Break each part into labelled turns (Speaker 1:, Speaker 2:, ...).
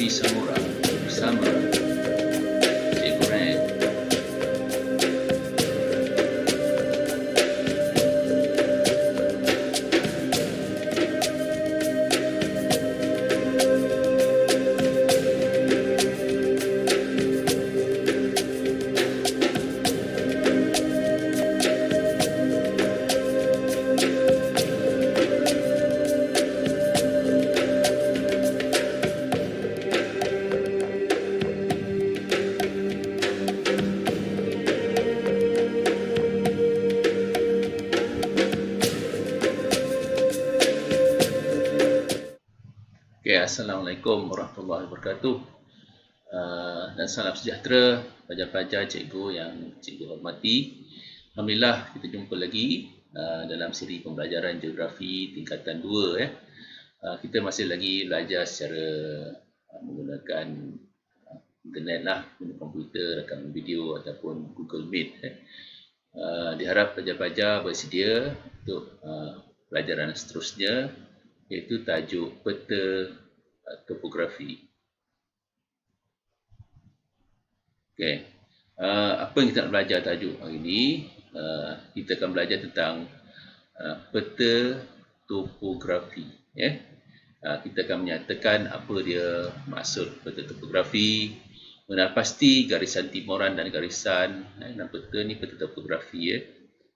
Speaker 1: Samura bersama Cikgu Ren. Okay, Assalamualaikum warahmatullahi wabarakatuh. Dan salam sejahtera pelajar-pelajar cikgu yang cikgu hormati. Alhamdulillah kita jumpa lagi dalam siri pembelajaran geografi tingkatan 2. Kita masih lagi belajar secara menggunakan internet lah, guna komputer, rakaman video ataupun Google Meet. Diharap pelajar-pelajar bersedia untuk pelajaran seterusnya, iaitu tajuk peta topografi. Okey. Apa yang kita nak belajar tajuk hari ini? Kita akan belajar tentang peta topografi. Kita akan menyatakan apa dia maksud peta topografi, mengenal pasti garisan timuran dan garisan dalam peta ni, peta topografi.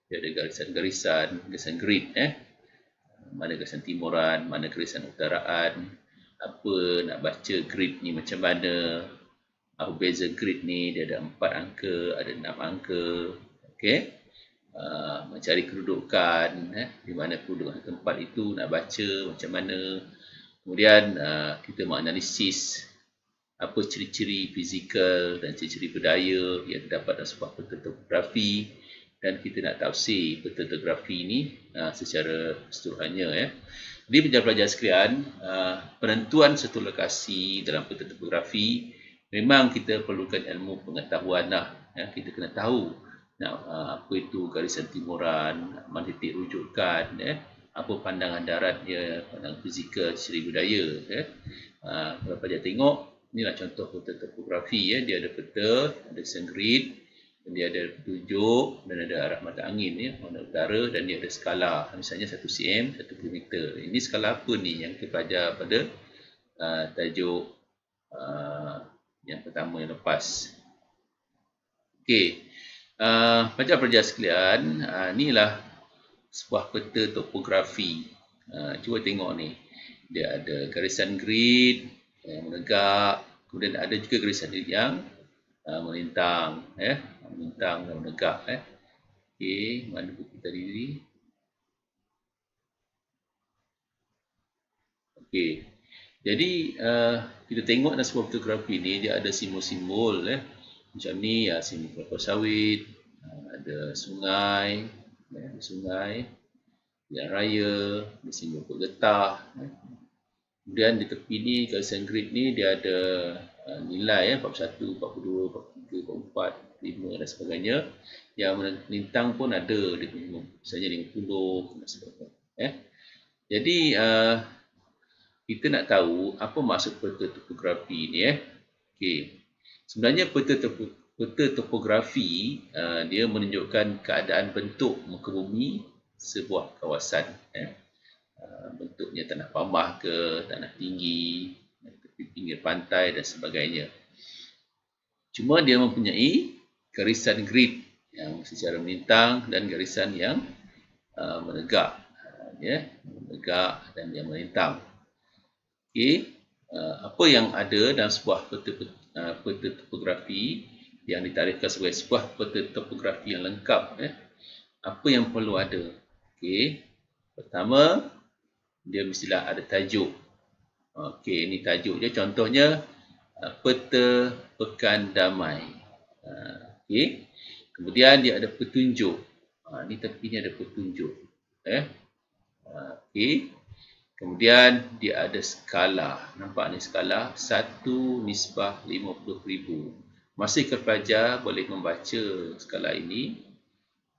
Speaker 1: Dia ada garisan-garisan, garisan grid. Mana garisan timuran, mana garisan utaraan, apa nak baca grid ni macam mana, apa beza grid ni, dia ada 4 angka, ada 6 angka. Okey. Mencari kedudukan, di mana kedudukan tempat itu nak baca macam mana. Kemudian kita menganalisis apa ciri-ciri fizikal dan ciri-ciri budaya yang terdapat dalam sebuah peta topografi, dan kita nak tafsir peta topografi ini secara keseluruhannya. Jadi pelajar-pelajar sekalian, penentuan satu lokasi dalam peta topografi memang kita perlukan ilmu pengetahuan lah. Kita kena tahu apa itu garisan timuran, mana titik rujukan, apa pandangan daratnya, pandangan fizikal, ciri budaya. Kalau pelajar tengok, inilah contoh peta topografi. Dia ada peta, ada garisan grid, dia ada petunjuk dan ada arah mata angin, warna utara, dan dia ada skala, misalnya 1 cm, 1 km. Ini skala apa ni yang kita belajar pada tajuk yang pertama yang lepas. Okey, pelajar-pelajar sekalian, inilah sebuah peta topografi. Cuba tengok ni, dia ada garisan grid yang menegak, kemudian ada juga garisan grid yang melintang, melintang dan menegak. Okey, mana buku tadi ni? Okey, jadi kita tengok dalam sebuah fotografi ni, dia ada simbol-simbol. Macam ni, simbol kelapa sawit, ada sungai, jalan raya, ada simbol getah. Kemudian di tepi ni, garisan grid ni dia ada nilai 41, 42, 43, 44, 5 dan sebagainya. Yang melintang pun ada, misalnya 50 dan sebagainya. Jadi kita nak tahu apa maksud peta topografi ni. Okey. Sebenarnya peta topografi dia menunjukkan keadaan bentuk muka bumi sebuah kawasan. Bentuknya tanah pamah ke, tanah tinggi, tepi pinggir pantai dan sebagainya. Cuma dia mempunyai garisan grid yang secara melintang dan garisan yang menegak, menegak dan yang melintang. Okey, apa yang ada dalam sebuah peta topografi yang ditarifkan sebagai sebuah peta topografi yang lengkap? Apa yang perlu ada? Okey, pertama, dia mestilah ada tajuk. Okey, ini tajuk dia. Contohnya peta pekan damai. Okey. Kemudian dia ada petunjuk. Ni tepinya ada petunjuk. Okey. Kemudian dia ada skala. Nampak ni skala 1:50,000. Masih pelajar boleh membaca skala ini.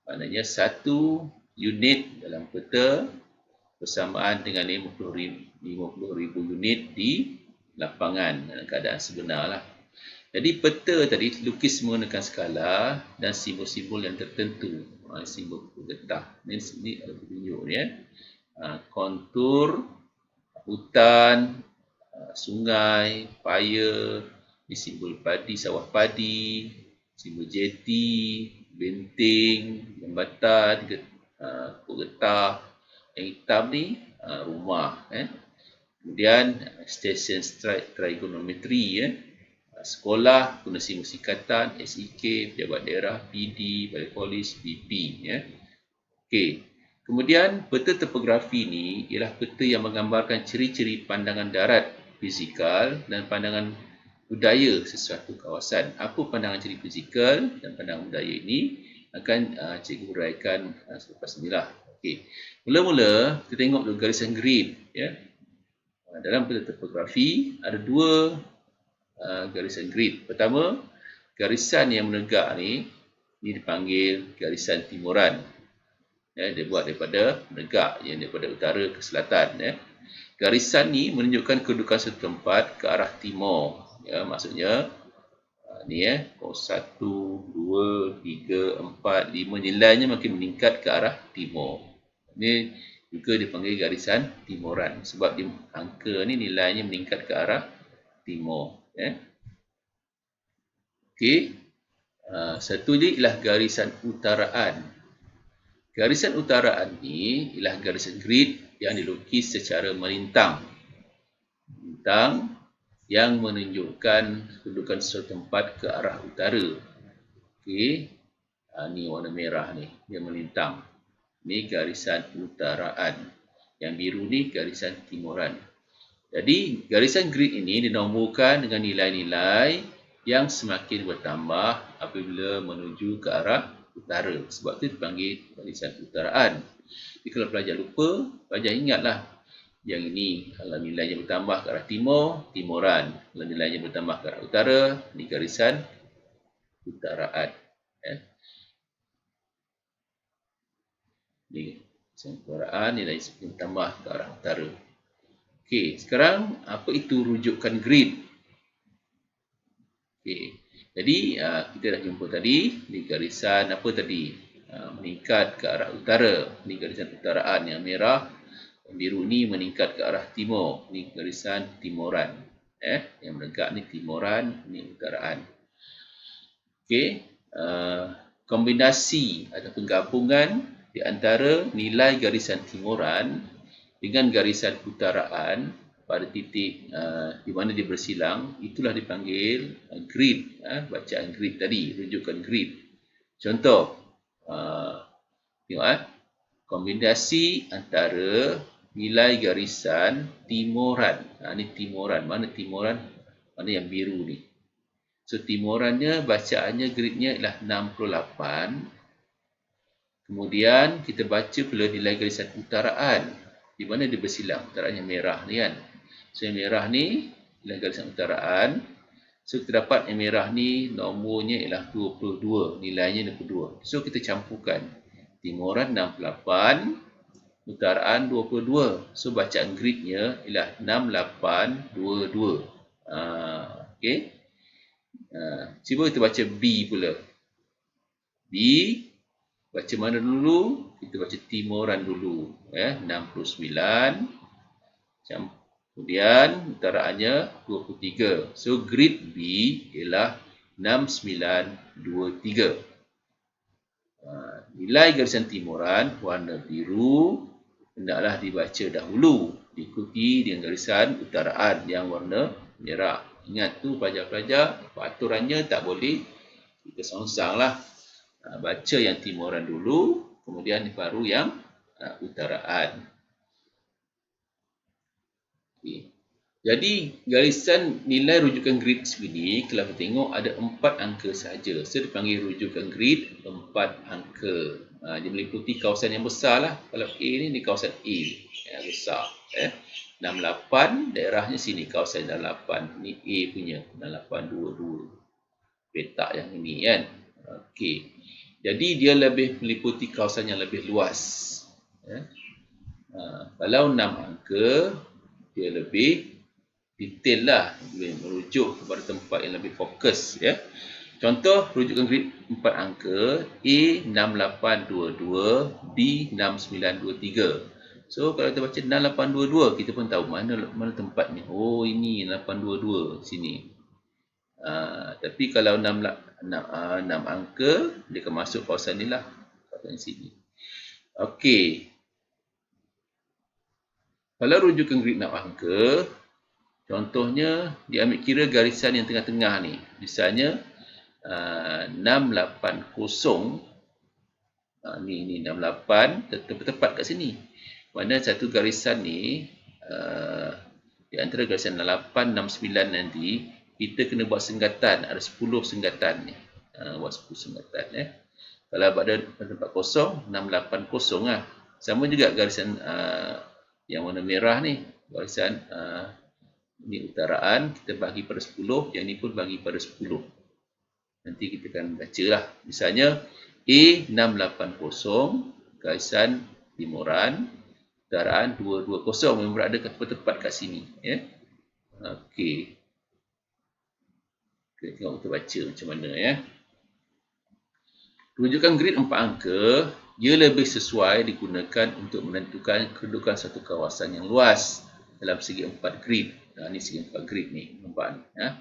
Speaker 1: Maknanya 1 unit dalam peta bersamaan dengan 50,000 unit di lapangan dalam keadaan sebenar lah. Jadi peta tadi lukis menggunakan skala dan simbol-simbol yang tertentu. Simbol getah. Ini ada tunjuk ni ya. Kontur, hutan, sungai, paya, ini simbol padi, sawah padi, simbol jeti, benteng, jambatan, getah. Yang hitam ni rumah. Kemudian stesen trigonometri ya. Sekolah guna simbol singkatan SEK, pejabat daerah, PD, balai polis, BP ya. Okey. Kemudian peta topografi ni ialah peta yang menggambarkan ciri-ciri pandangan darat fizikal dan pandangan budaya sesuatu kawasan. Apa pandangan ciri fizikal dan pandangan budaya ini akan cikgu huraikan selepas inilah. Okey. Mula-mula kita tengok dulu garisan grid ya. Dalam peta topografi ada dua garisan grid. Pertama, garisan yang menegak ni dipanggil garisan timuran. Ya, dia buat daripada menegak yang daripada utara ke selatan. Ya. Garisan ni menunjukkan kedudukan satu tempat ke arah timur. Ya, maksudnya ni 1, 2, 3, 4, 5 nilainya makin meningkat ke arah timur. Ini juga dipanggil garisan timuran sebab angka ni nilainya meningkat ke arah timur. Ya. Okey. Satu lagi ialah garisan utaraan. Garisan utaraan ni ialah garisan grid yang dilukis secara melintang. Melintang yang menunjukkan kedudukan suatu tempat ke arah utara. Okey. Ni warna merah ni, dia melintang. Ni garisan utaraan. Yang biru ni garisan timuran. Jadi garisan grid ini dinomorkan dengan nilai-nilai yang semakin bertambah apabila menuju ke arah utara. Sebab itu dipanggil garisan utaraan. Jadi kalau pelajar lupa, pelajar ingatlah yang ini kalau nilainya bertambah ke arah timur, timuran. Kalau nilainya bertambah ke arah utara, ini garisan utaraan. Ini garisan utaraan, nilai bertambah ke arah utara. Okey, sekarang apa itu rujukan grid? Okey. Jadi kita dah jumpa tadi di garisan apa tadi? Meningkat ke arah utara. Ini garisan utaraan yang merah. Yang biru ni meningkat ke arah timur. Ini garisan timuran. Yang menegak ni timuran, ini utaraan. Okey. Kombinasi ataupun gabungan di antara nilai garisan timuran dengan garisan utaraan pada titik di mana dia bersilang, itulah dipanggil grid. Bacaan grid tadi, rujukan grid. Contoh, tengok kombinasi antara nilai garisan timuran. Ini timuran, mana timuran? Mana yang biru ni? So timurannya, bacaannya gridnya ialah 68. Kemudian kita baca pula nilai garisan utaraan. Di mana dia bersilang, utaraan yang merah ni kan. So yang merah ni nilai garisan utaraan. So kita dapat yang merah ni nomornya ialah 22, nilainya 22. So kita campurkan. Timuran 68, utaraan 22. So bacaan gridnya ialah 6822. Okey. Cuba kita baca B pula. B baca mana dulu? Kita baca timuran dulu. 69. Kemudian utaraannya 23. So grid B ialah 6923. Nilai garisan timuran warna biru hendaklah dibaca dahulu. Diikuti dengan garisan utaraan yang warna merah. Ingat tu pelajar-pelajar, peraturannya tak boleh kita songsang lah. Baca yang timuran dulu, kemudian baru yang utaraan. Okay. Jadi garisan nilai rujukan grid segini, kalau kita tengok ada 4 angka sahaja. So dipanggil rujukan grid 4 angka. Dia meliputi kawasan yang besar lah. Kalau A ni kawasan A yang besar. 68 daerahnya sini, kawasan 68. Ni A punya 6822. Petak yang ini kan. Okey. Jadi dia lebih meliputi kawasan yang lebih luas. Kalau 6 angka, dia lebih detail lah, boleh merujuk kepada tempat yang lebih fokus ya. Contoh rujukan grid 4 angka A6822 B6923. So kalau kita baca 6822, kita pun tahu mana tempatnya. Oh, ini 822 sini. Tapi kalau 6 angka, dia akan masuk kawasan ni lah, kawasan sini. Okey. Kalau rujukan grid 6 angka, contohnya dia ambil kira garisan yang tengah-tengah ni. Misalnya 680, ni 68 tepat kat sini. Mana satu garisan ni di antara garisan 8, 6, 9 nanti kita kena buat senggatan, ada 10 senggatan ni. Buat 10 senggatan Kalau pada tempat kosong 680 lah. Sama juga garisan yang warna merah ni, garisan ni utaraan, kita bagi pada 10, yang ni pun bagi pada 10. Nanti kita akan baca lah. Misalnya A680 garisan timuran utaraan 220 yang berada tepat kat sini ya. Okey. Kita tengok kita baca macam mana ya. Rujukan grid 4 angka ia lebih sesuai digunakan untuk menentukan kedudukan satu kawasan yang luas dalam segi 4 grid. Ni segi 4 grid ni, nampak ni ya.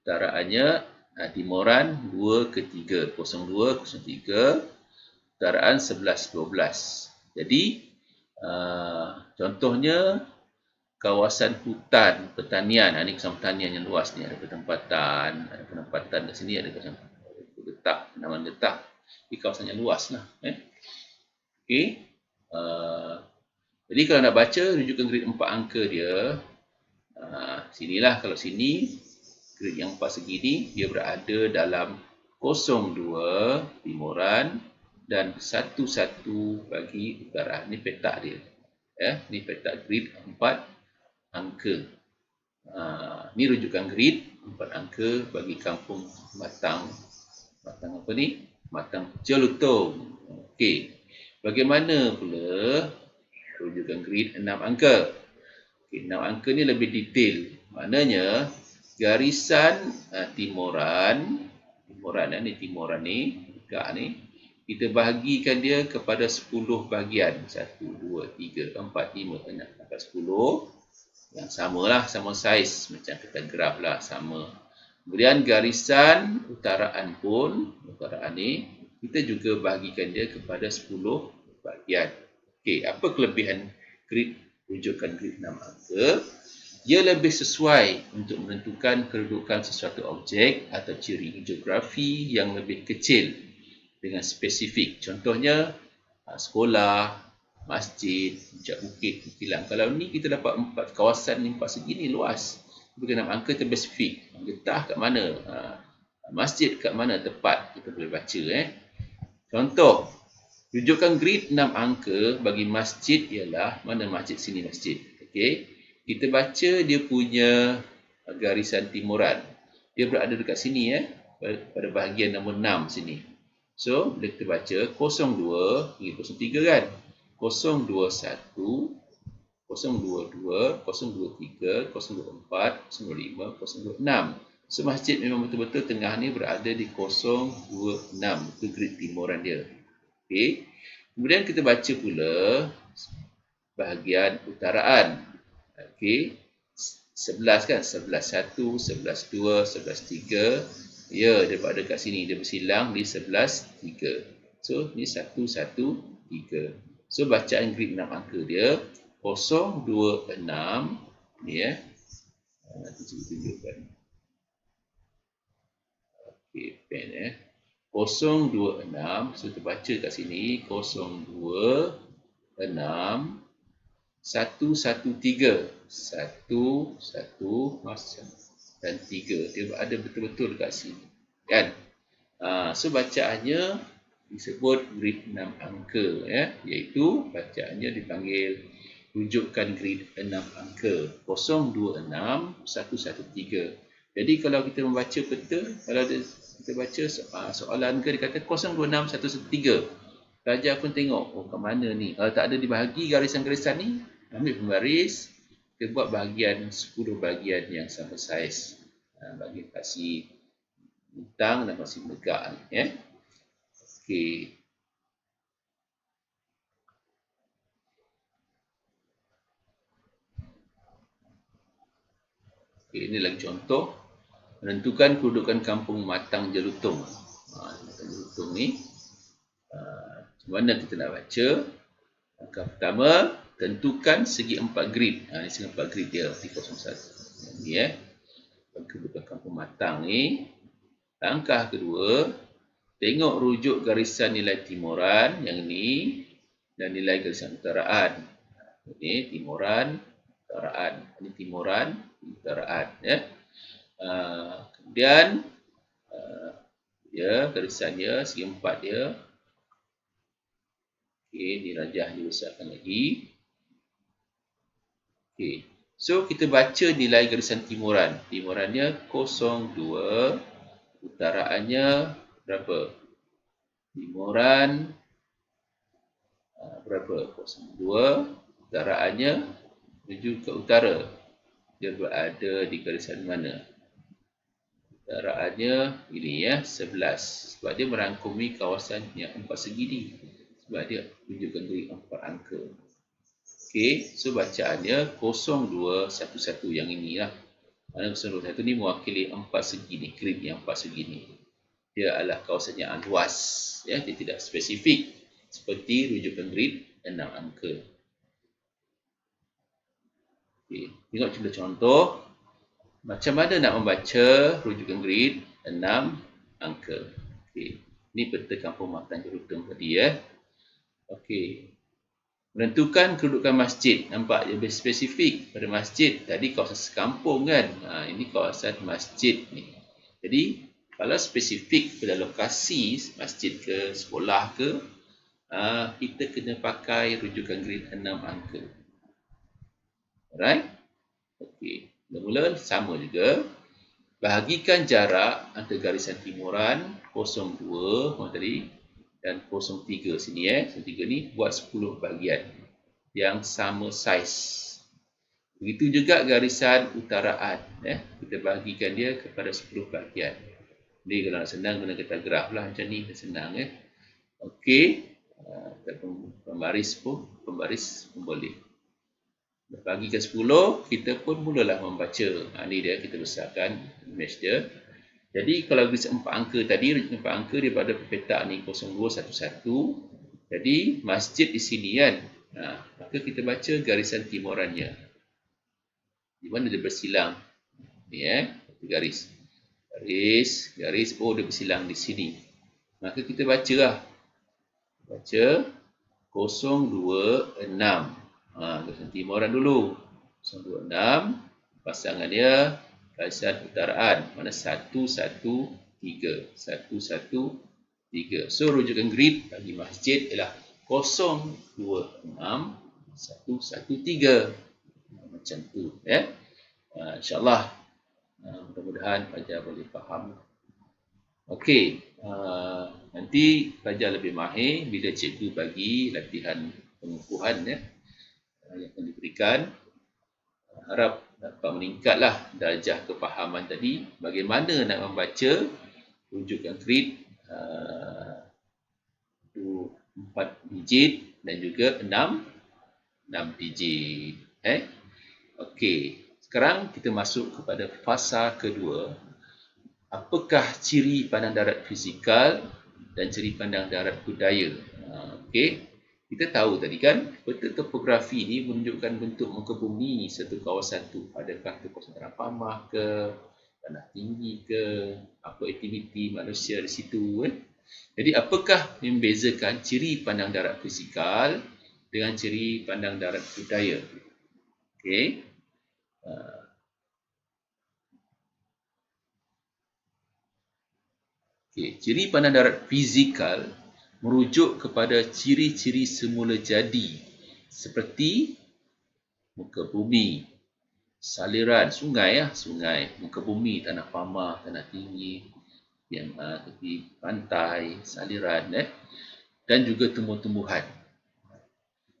Speaker 1: Utaraannya timuran 2 ke 3, 02, 03, utaraan 11, 12. Jadi contohnya kawasan hutan pertanian, ni kawasan pertanian yang luas ni, ada penempatan di sini, ada kawasan getah, penamaan getah. Di kawasan yang luas lah. Okey. Jadi kalau nak baca rujukan grid 4 angka dia, sinilah, kalau sini grid yang 4 segi ni dia berada dalam 02 timuran dan 11 bagi utara. Ni petak dia. Ni petak grid 4 angka. Ni rujukan grid 4 angka bagi kampung Matang apa ni? Matang Jelutong. Okey. Bagaimana pula rujukan grid 6 angka? Okey, 6 angka ni lebih detail. Maknanya garisan timuran ni, timuran ni, tegak ni, kita bahagikan dia kepada 10 bahagian. 1, 2, 3, 4, 5, 6, sampai 10. Yang samalah, sama saiz. Macam kita graf lah, sama. Kemudian garisan utaraan pun, utaraan ni, kita juga bahagikan dia kepada 10 bahagian. Okey, apa kelebihan grid, rujukan grid 6 angka? Ia lebih sesuai untuk menentukan kedudukan sesuatu objek atau ciri geografi yang lebih kecil dengan spesifik. Contohnya sekolah, masjid, puncak bukit, kilang. Kalau ni kita dapat 4 kawasan ni, 4 segi ni luas. Bagi 6 angka tu spesifik. Getah kat mana? Masjid kat mana tepat? Kita boleh baca. Contoh, rujukan grid 6 angka bagi masjid ialah, mana masjid sini masjid. Okey. Kita baca dia punya garisan timuran. Dia berada dekat sini pada bahagian nombor 6 sini. So, bila kita baca 02 hingga 03 kan. 021, 022, 023, 024, 025, 026. So, masjid memang betul-betul tengah ni berada di 026. Itu grid timuran dia. Okey. Kemudian kita baca pula bahagian utaraan. Okey. 11 kan? 11.1, 11.2, 11.3. Ya, dia berada kat sini. Dia bersilang di 11.3. So, ni 1.1.3. So, bacaan grid 6 angka dia 026. Ni nanti cuba tunjukkan. Okey, pen 026. So, kita baca kat sini 026 113. 1, 1 dan 3. Dia berada betul-betul dekat sini. Kan? So, bacaannya disebut grid 6 angka. Iaitu bacaannya dipanggil rujukan grid 6 angka. 026 113. Jadi, kalau kita membaca peta, kalau kita baca soalan ke, dia kata 026 113. Pelajar pun tengok, kat mana ni? Kalau tak ada dibahagi garisan-garisan ni, ambil pembaris, kita buat bahagian 10 bahagian yang sama saiz. Bagi kasih bintang dan kasih megak ni, ya. Okey. Okey, ini lagi contoh. Menentukan kedudukan kampung Matang Jelutong. Matang Jelutong ni, macam mana kita nak baca? Langkah pertama, tentukan segi 4 grid. Ini segi 4 grid dia di 01. Ini kedudukan kampung Matang ni. Langkah kedua, tengok rujuk garisan nilai timuran yang ini dan nilai garisan utaraan. Ini timuran, utaraan. Ini timuran, utaraan. Ya. Kemudian garisannya segi 4 dia. Okey, dirajah dibesarkan lagi. Okey. So kita baca nilai garisan timuran. Timurannya 02, utaraannya berapa? Timuran berapa? 02, utaraannya menuju ke utara. Dia berada di garisan mana? Utaraannya ini 11. Sebab dia merangkumi kawasan yang 4 segi ni. Sebab dia tunjukkan dari 4 angka. Okey, so bacaannya 0211 yang inilah. Mana 021 ni mewakili 4 segi ni, grid yang 4 segi ni. Dia adalah kawasan yang luas, ya, dia tidak spesifik seperti rujukan grid 6 angka. Okey, tengok contoh. Macam mana nak membaca rujukan grid 6 angka. Okey, ini peta kampung Matang Jelutong tadi, ya. Okey. Menentukan kedudukan masjid. Nampak dia lebih spesifik pada masjid. Tadi kawasan sekampung kan. Ini kawasan masjid ni. Jadi kalau spesifik pada lokasi masjid ke sekolah ke, kita kena pakai rujukan grid 6 angka. Alright? Okey. Mula-mula sama juga. Bahagikan jarak antara garisan timuran 02 tadi dan 03 sini 03 ni buat 10 bahagian yang sama saiz. Begitu juga garisan utaraan, kita bahagikan dia kepada 10 bahagian. Ni kalau nak senang guna kata graf lah macam ni, senang Okey, pembaris pun boleh. Bahagikan 10, kita pun mulalah membaca. Ni dia, kita besarkan image dia. Jadi kalau garisan 4 angka tadi, rujukan 4 angka dia pada pepetaan ni 0211. Jadi masjid di sini kan. Maka kita baca garisan timurannya. Di mana dia bersilang? Ni garis. Garis. Oh, dia bersilang di sini. Maka kita bacalah. Baca 026. Garisan timuran dulu. 026. Pasangan dia garisan utaraan. Mana 113. 113. So rujukan grid bagi masjid ialah 026113. Macam tu InsyaAllah mudah-mudahan pelajar boleh faham. Okey, nanti pelajar lebih mahir bila cikgu bagi latihan pengukuhan yang akan diberikan. Harap dapat meningkatlah darjah kefahaman tadi, bagaimana nak membaca rujukan grid 4 digit dan juga 6 digit. Okey, sekarang kita masuk kepada fasa kedua. Apakah ciri pandang darat fizikal dan ciri pandang darat budaya? Okey, kita tahu tadi kan, peta topografi ni menunjukkan bentuk muka bumi satu kawasan tu. Adakah itu kawasan tanah pamah ke, tanah tinggi ke, apa aktiviti manusia di situ Jadi apakah membezakan ciri pandang darat fizikal dengan ciri pandang darat budaya? Okey. Ciri pandang darat fizikal merujuk kepada ciri-ciri semula jadi seperti muka bumi, saliran sungai, muka bumi, tanah pamah, tanah tinggi, yang tepi pantai, saliran dan juga tumbuh-tumbuhan.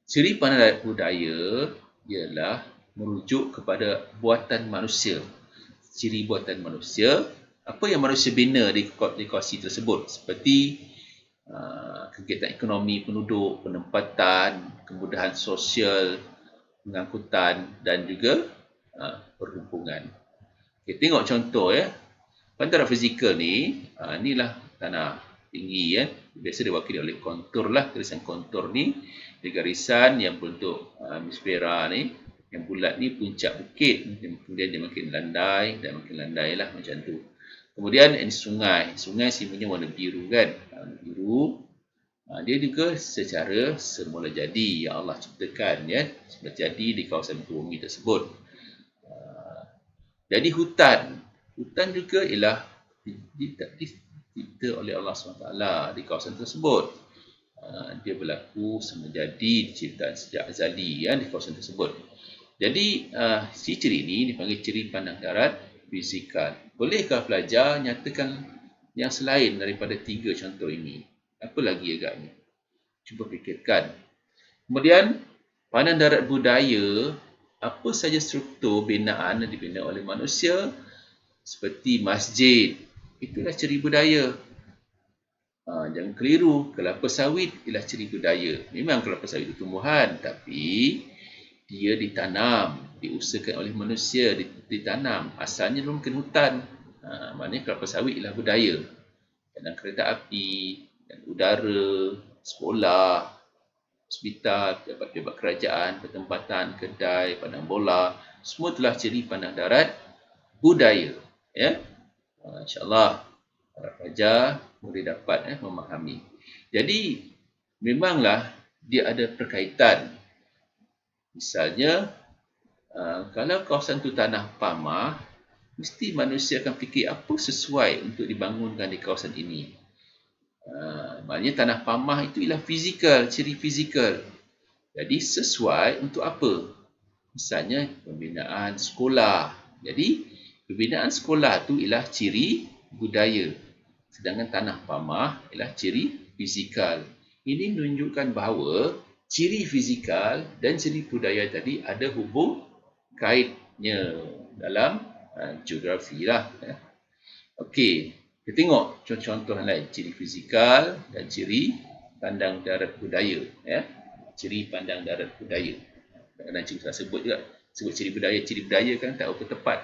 Speaker 1: Ciri pandang darat budaya ialah merujuk kepada buatan manusia. Ciri buatan manusia, apa yang manusia bina di kawasan tersebut, seperti kegiatan ekonomi penduduk, penempatan, kemudahan sosial, pengangkutan dan juga perhubungan. Okay, tengok contoh ya. Pada darat fizikal ni, inilah tanah tinggi ya. Biasa diwakili oleh kontur lah, garisan kontur ni. Di garisan yang bentuk hemisfera ni, yang bulat ni puncak bukit. Kemudian dia makin landai dan makin landai lah macam tu. Kemudian ini sungai. Sungai simbolnya warna biru kan. Warna biru. Dia juga secara semula jadi yang Allah ciptakan ya. Semula jadi di kawasan bumi tersebut. Jadi hutan juga ialah dicipta oleh Allah SWT di kawasan tersebut. Dia berlaku semula jadi diciptakan sejak azali ya, di kawasan tersebut. Jadi ciri ini dipanggil ciri pandang darat fizikal. Bolehkah pelajar nyatakan yang selain daripada 3 contoh ini? Apa lagi agaknya? Cuba fikirkan. Kemudian pandang darat budaya, apa saja struktur binaan yang dibina oleh manusia seperti masjid, itulah ciri budaya. Jangan keliru, kelapa sawit ialah ciri budaya. Memang kelapa sawit itu tumbuhan, tapi dia ditanam, diusahakan oleh manusia, ditanam. Asalnya belum kena hutan. Maknanya kelapa sawit ialah budaya. Dan kereta api, dan udara, sekolah, hospital, pejabat-pejabat kerajaan, pertempatan, kedai, padang bola, semua telah ciri pandang darat budaya. Ya, InsyaAllah para pelajar boleh dapat memahami. Jadi memanglah dia ada perkaitan. Misalnya kalau kawasan itu tanah pamah, mesti manusia akan fikir apa sesuai untuk dibangunkan di kawasan ini. Maknanya tanah pamah itu ialah fizikal, ciri fizikal. Jadi sesuai untuk apa? Misalnya pembinaan sekolah. Jadi pembinaan sekolah itu ialah ciri budaya. Sedangkan tanah pamah ialah ciri fizikal. Ini menunjukkan bahawa ciri fizikal dan ciri budaya tadi ada hubung kaitnya dalam geografi lah. Okey, kita tengok contoh-contoh lain, ciri fizikal dan ciri pandang darat budaya. Ciri pandang darat budaya. Kadang-kadang cikgu tak sebut juga. Sebut ciri budaya kan tak apa tepat.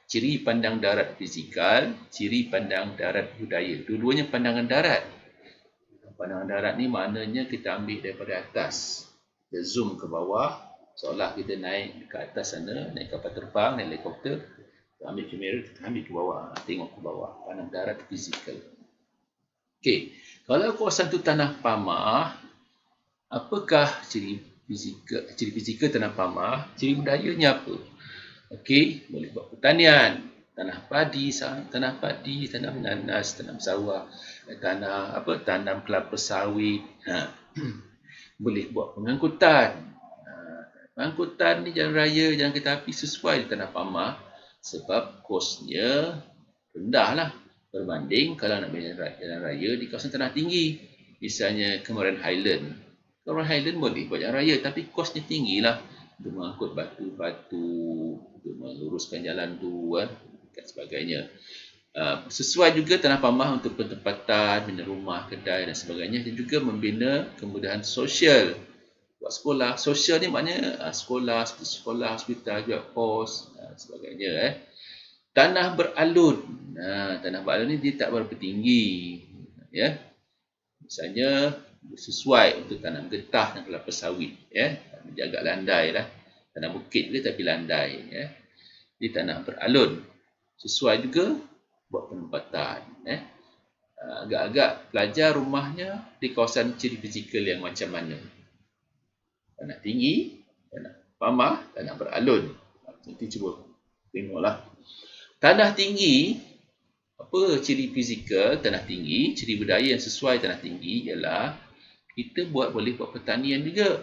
Speaker 1: Ciri pandang darat fizikal, ciri pandang darat budaya. Dua-duanya pandangan darat. Pandangan darat ni maknanya kita ambil daripada atas. Kita zoom ke bawah, seolah kita naik ke atas sana, naik kapal terbang, naik helikopter. Kita ambil kamera, kita ambil ke bawah, tengok ke bawah. Pandang darat fizikal. Okey, kalau kawasan tu tanah pamah, apakah ciri fizikal tanah pamah? Ciri budayanya apa? Okey, boleh buat pertanian, tanam padi, tanam nanas, tanam sawah, tanam kelapa sawit. Boleh buat pengangkutan. Pengangkutan ni jalan raya, jalan kereta api sesuai di tanah pamah sebab kosnya rendah lah berbanding kalau nak jalan raya di kawasan tanah tinggi. Misalnya Cameron Highland. Cameron Highland boleh buat jalan raya tapi kosnya tinggi lah untuk mengangkut batu-batu, untuk meluruskan jalan tu dan sebagainya. Sesuai juga tanah pamah untuk pertempatan, bina rumah, kedai dan sebagainya, dan juga membina kemudahan sosial. Buat sekolah, sosial ni maknanya sekolah, hospital, juga pos dan sebagainya. Tanah beralun. Tanah beralun ni dia tak berapa tinggi. Ya. Misalnya sesuai untuk tanam getah dan kelapa sawit. Ya. Menjaga landai lah. Tanah bukit dia tapi landai. Ya. Di tanah beralun. Sesuai juga buat penempatan. Agak-agak pelajar rumahnya di kawasan ciri fizikal yang macam mana. Tanah tinggi, tanah pamah, tanah beralun. Nanti cuba tengoklah. Tanah tinggi, apa ciri fizikal tanah tinggi? Ciri budaya yang sesuai tanah tinggi ialah kita boleh buat pertanian juga.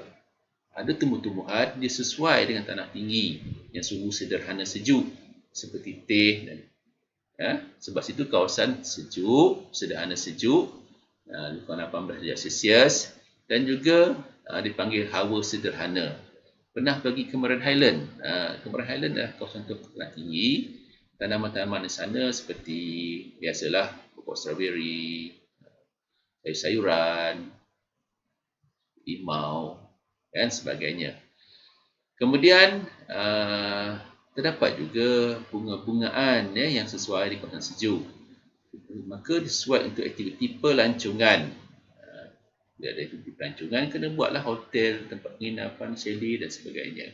Speaker 1: Ada tumbuh-tumbuhan dia sesuai dengan tanah tinggi yang suhu sederhana sejuk seperti teh dan sebab situ kawasan sejuk, sederhana sejuk, lebih kurang 18 darjah Celsius dan juga dipanggil hawa sederhana. pernah pergi Cameron Highland. Cameron Highland adalah kawasan terkenal tinggi. Tanaman-tanaman di sana seperti biasalah pokok strawberry, sayur-sayuran, limau dan sebagainya. Kemudian terdapat juga bunga-bungaan yang sesuai di kawasan sejuk. Maka sesuai untuk aktiviti pelancongan. Bila ada aktiviti pelancongan, kena buatlah hotel, tempat penginapan, chalet dan sebagainya.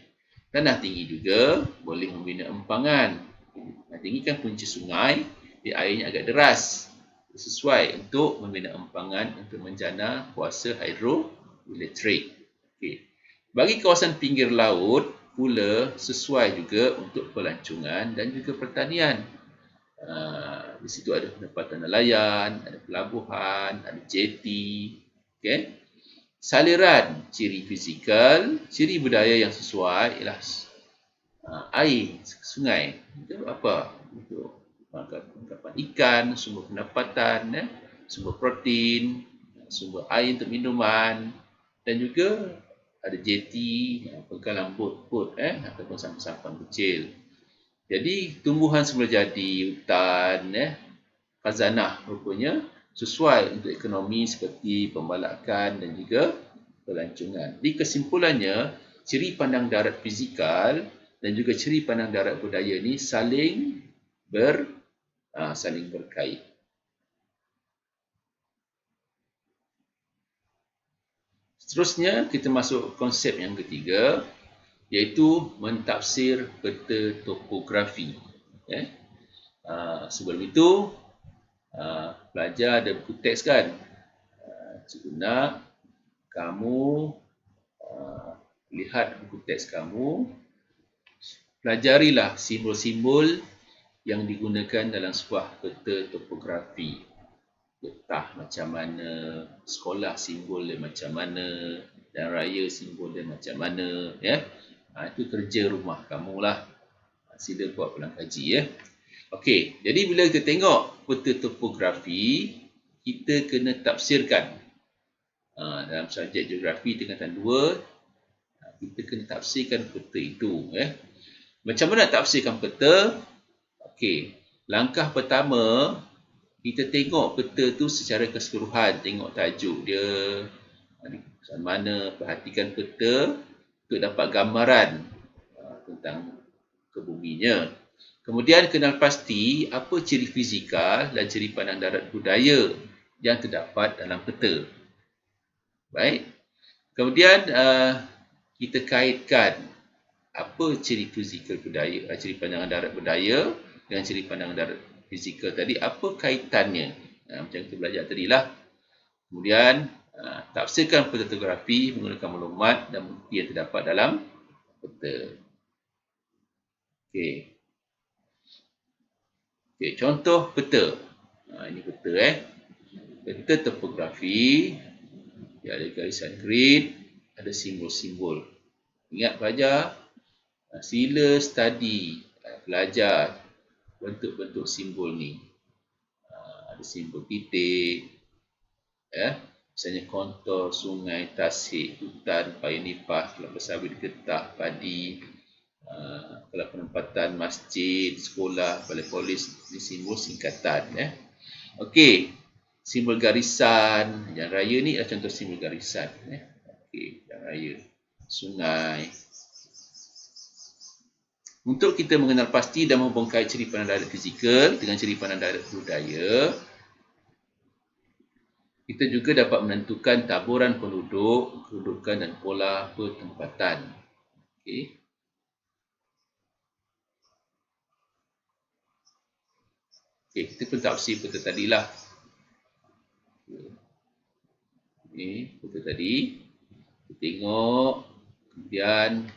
Speaker 1: Tanah tinggi juga boleh membina empangan. Tanah tinggi kan punca sungai, dia airnya agak deras. Sesuai untuk membina empangan untuk menjana kuasa hidroelektrik. Okey. Bagi kawasan pinggir laut pula sesuai juga untuk pelancongan dan juga pertanian. Di situ ada penempatan nelayan, ada pelabuhan, ada jeti. Okay. Saliran ciri fizikal, ciri budaya yang sesuai ialah air sungai. Untuk apa? Untuk penangkapan ikan, sumber pendapatan, sumber protein, sumber air untuk minuman dan juga ada jeti, penggalan bot ataupun sampan-sampan kecil. Jadi tumbuhan semula jadi, hutan, khazanah rupanya sesuai untuk ekonomi seperti pembalakan dan juga pelancongan. Di kesimpulannya, ciri pandang darat fizikal dan juga ciri pandang darat budaya ini saling berkait. Seterusnya kita masuk konsep yang ketiga, iaitu mentafsir peta topografi. Sebelum itu, pelajar ada buku teks kan? Cikgu nak kamu lihat buku teks kamu, pelajarilah simbol-simbol yang digunakan dalam sebuah peta topografi. Getah macam mana, sekolah simbol dia macam mana, dan raya simbol dia macam mana. Itu kerja rumah kamu lah. Sila buat pulang kaji. Okey, jadi bila kita tengok peta topografi, kita kena tafsirkan. Dalam subjek geografi tingkatan 2, kita kena tafsirkan peta itu. Macam mana nak tafsirkan peta? Okey, langkah pertama, kita tengok peta tu secara keseluruhan. Tengok tajuk dia, macam mana, perhatikan peta untuk dapat gambaran tentang kebuminya. Kemudian kenal pasti apa ciri fizikal dan ciri pandang darat budaya yang terdapat dalam peta. Baik. Kemudian kita kaitkan apa ciri fizikal budaya, ciri pandangan darat budaya dengan ciri pandangan darat fizikal tadi, apa kaitannya? Macam kita belajar tadi lah. Kemudian tafsirkan peta topografi menggunakan maklumat dan bukti yang terdapat dalam peta. Okey. Okey, contoh peta. Ini peta Peta topografi, dia ada garisan grid, ada simbol-simbol. Ingat pelajar, sila study, belajar bentuk-bentuk simbol ni. Ada simbol titik, misalnya kontur sungai, tasik, hutan, paya nipah, kelapa sawit, getah, padi, kalau penempatan masjid, sekolah, balai polis, ini simbol singkatan. Okey, simbol garisan, jalan raya ni adalah contoh simbol garisan. Okey, jalan raya, sungai. Untuk kita mengenal pasti dan membongkar ciri pandang darat fizikal dengan ciri pandang darat budaya, kita juga dapat menentukan taburan penduduk, kedudukan dan pola pertempatan. Okey. Okey, kita pun tafsir peta tadilah. Ini peta tadi. Kita tengok, kemudian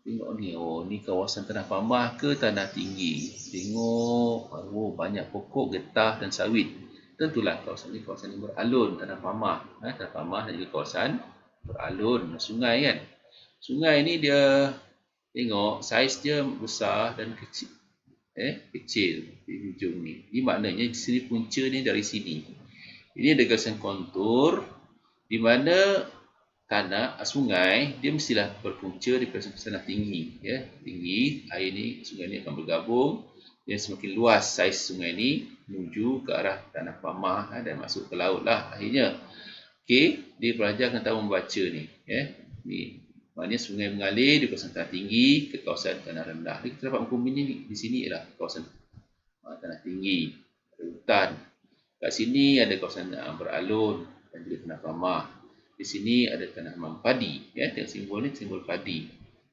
Speaker 1: tengok ni, ni kawasan tanah pamah ke tanah tinggi. Tengok, banyak pokok, getah dan sawit. Tentulah kawasan ni beralun, tanah pamah. Tanah pamah dan juga kawasan beralun, sungai kan. Sungai ni dia, tengok saiz dia besar dan kecil. Kecil di hujung ni. Ini maknanya di sini punca ni dari sini. Ini ada garisan kontur di mana tanah sungai dia mestilah berpunca daripada tanah tinggi, ya, tinggi. Air ni, sungai ni akan bergabung dan semakin luas saiz sungai ni menuju ke arah tanah pamah dan masuk ke laut lah akhirnya. Okey, dia pelajar akan tahu membaca ni, ya. Ni maknanya sungai mengalir di kawasan tanah tinggi ke kawasan tanah rendah. Kita dapat hukum ini di sini ialah kawasan tanah tinggi, ada hutan. Kat sini ada kawasan beralun dan juga tanah pamah. Di sini ada tanah padi, ya. Tengok simbol ni, simbol padi.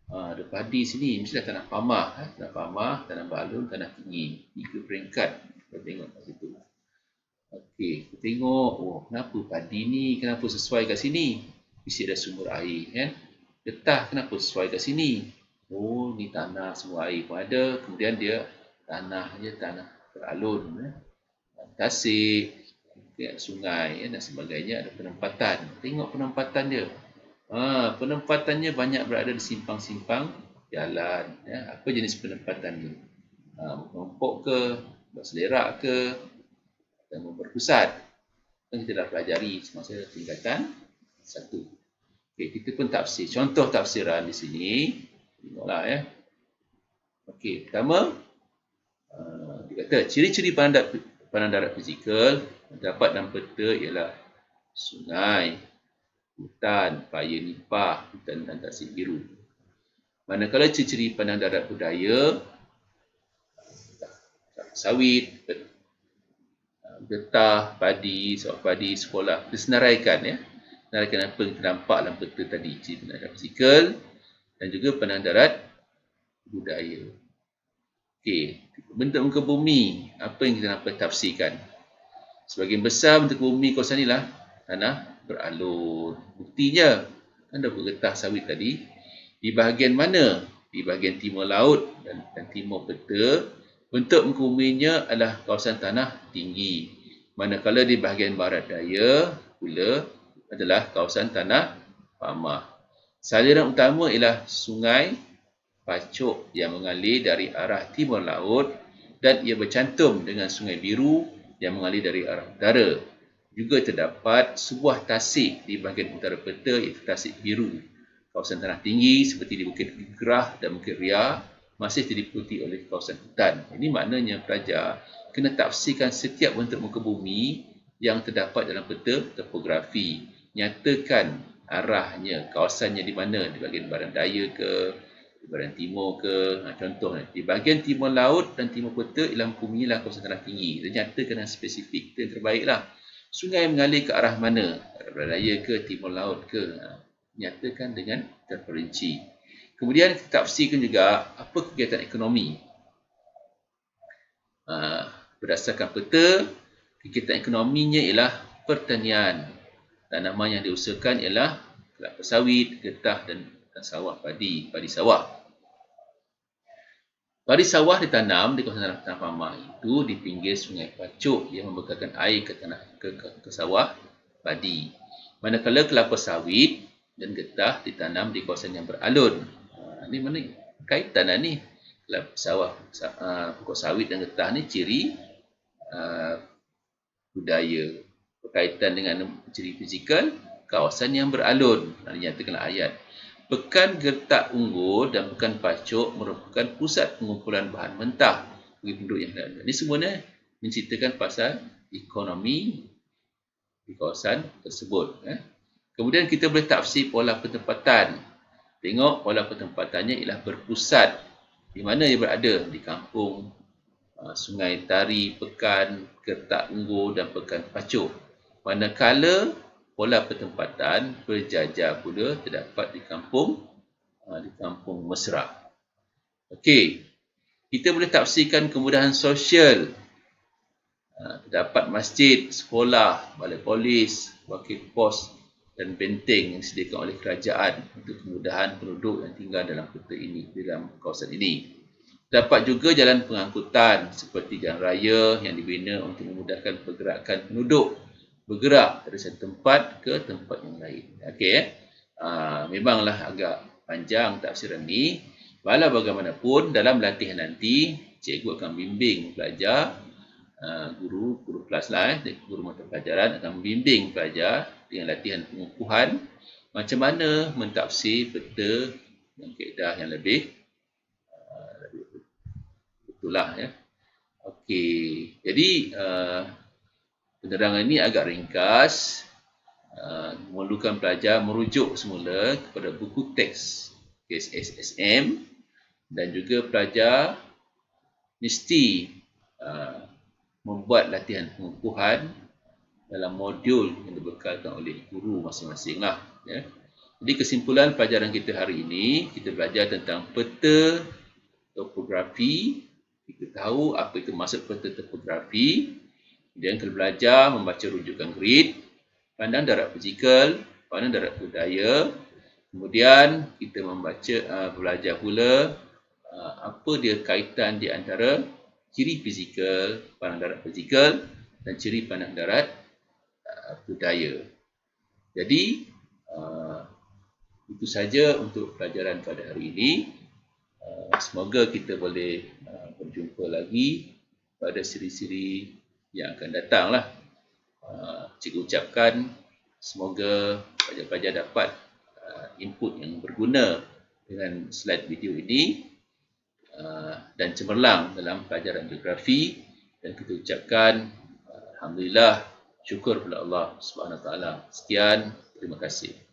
Speaker 1: Ada padi sini, mestilah tanah pamah, tanah pamah, tanah beralun, tanah tinggi. 3 peringkat kita tengok kat situ. Okey, kita tengok, kenapa padi ni, kenapa sesuai kat sini? Mesti ada sumber air, kan? Getah kenapa sesuai kat sini? Ni tanah, sumber air pun ada. Kemudian dia tanah beralun, tasik, sungai, dan sebagainya, ada penempatan. Tengok penempatan dia. Penempatannya banyak berada di simpang-simpang jalan. Ya. Apa jenis penempatan ni? Mengompok ke, berselerak ke, dan berpusat. Kita dah pelajari semasa tingkatan 1. Okey, kita pun tafsir. Contoh tafsiran di sini. Tengoklah, ya. Okey, pertama, dia kata ciri-ciri pandang darat fizikal terdapat dalam peta ialah sungai, hutan, paya nipah, hutan dan tasik biru. Manakala ciri-ciri pandang darat budaya, sawit, getah, padi, sawah padi, sekolah, disenaraikan, ya. Senaraikan apa yang terdampak dalam peta tadi, ciri pandang darat fizikal dan juga pandang darat budaya. Okey, bentuk muka bumi, apa yang kita dapat tafsirkan? Sebahagian besar bentuk bumi kawasan ni lah tanah beralun. Buktinya, anda bergetah sawit tadi, di bahagian mana? Di bahagian timur laut dan timur peta, bentuk muka buminya adalah kawasan tanah tinggi. Manakala di bahagian barat daya pula adalah kawasan tanah pamah. Saliran utama ialah sungai Pacok yang mengalir dari arah timur laut dan ia bercantum dengan sungai biru yang mengalir dari arah utara. Juga terdapat sebuah tasik di bahagian utara peta iaitu tasik biru. Kawasan tanah tinggi seperti di Bukit Gerah dan Bukit Ria masih diliputi oleh kawasan hutan. Ini maknanya pelajar kena tafsirkan setiap bentuk muka bumi yang terdapat dalam peta topografi. Nyatakan arahnya, kawasannya di mana, di bahagian barat daya ke, di bahagian timur ke. Contoh, di bahagian timur laut dan timur peta ialah muka bumi lah kawasan tanah tinggi. Dia nyatakan yang spesifik, itu yang terbaik lah. Sungai mengalir ke arah mana? Barat daya ke, timur laut ke? Nyatakan dengan terperinci. Kemudian kita tafsirkan juga apa kegiatan ekonomi. Berdasarkan peta, kegiatan ekonominya ialah pertanian. Tanaman yang diusahakan ialah kelapa sawit, getah dan sawah padi, padi sawah. Padi sawah ditanam di kawasan tanah pamah itu di pinggir sungai Pacok yang membekalkan air ke tanah ke sawah padi. Manakala kelapa sawit dan getah ditanam di kawasan yang beralun. Ini mana kaitan ni? Kelapa sawah, pokok sawit dan getah ni ciri budaya, berkaitan dengan ciri fizikal kawasan yang beralun. Dinyatakanlah ayat. Pekan Gertak Unggur dan Pekan Pacok merupakan pusat pengumpulan bahan mentah bagi penduduk yang ada. Ini semuanya menceritakan pasal ekonomi di kawasan tersebut. Kemudian kita boleh tafsir pola penempatan. Tengok pola penempatannya ialah berpusat. Di mana ia berada? Di kampung Sungai Tari, Pekan Gertak Unggur dan Pekan Pacok. Manakala pola penempatan berjajar pula terdapat di kampung Mesra. Okey, kita boleh tafsirkan kemudahan sosial. Terdapat masjid, sekolah, balai polis, wakil pos dan benteng yang disediakan oleh kerajaan untuk kemudahan penduduk yang tinggal dalam kota ini, dalam kawasan ini. Terdapat juga jalan pengangkutan seperti jalan raya yang dibina untuk memudahkan pergerakan penduduk bergerak dari satu tempat ke tempat yang lain. Okey, memanglah agak panjang tafsiran ni. Walau bagaimanapun dalam latihan nanti cikgu akan bimbing pelajar, guru kelas lah, guru mata pelajaran akan membimbing pelajar dengan latihan pengukuhan macam mana mentafsir peta dengan kaedah yang lebih itulah ya. Okey, jadi penerangan ini agak ringkas, memerlukan pelajar merujuk semula kepada buku teks KSSM dan juga pelajar mesti membuat latihan pengukuhan dalam modul yang dibekalkan oleh guru masing-masing lah. Ya. Jadi kesimpulan pelajaran kita hari ini, kita belajar tentang peta topografi. Kita tahu apa itu maksud peta topografi. Kemudian kita belajar membaca rujukan grid, pandang darat fizikal, pandang darat budaya. Kemudian kita belajar pula apa dia kaitan di antara ciri fizikal, pandang darat fizikal dan ciri pandang darat budaya. Jadi itu saja untuk pelajaran pada hari ini. Semoga kita boleh berjumpa lagi pada siri-siri yang akan datang lah. Cikgu ucapkan semoga pelajar-pelajar dapat input yang berguna dengan slide video ini dan cemerlang dalam pelajaran geografi, dan kita ucapkan alhamdulillah, syukur kepada Allah Subhanahu Wa Taala. Sekian, terima kasih.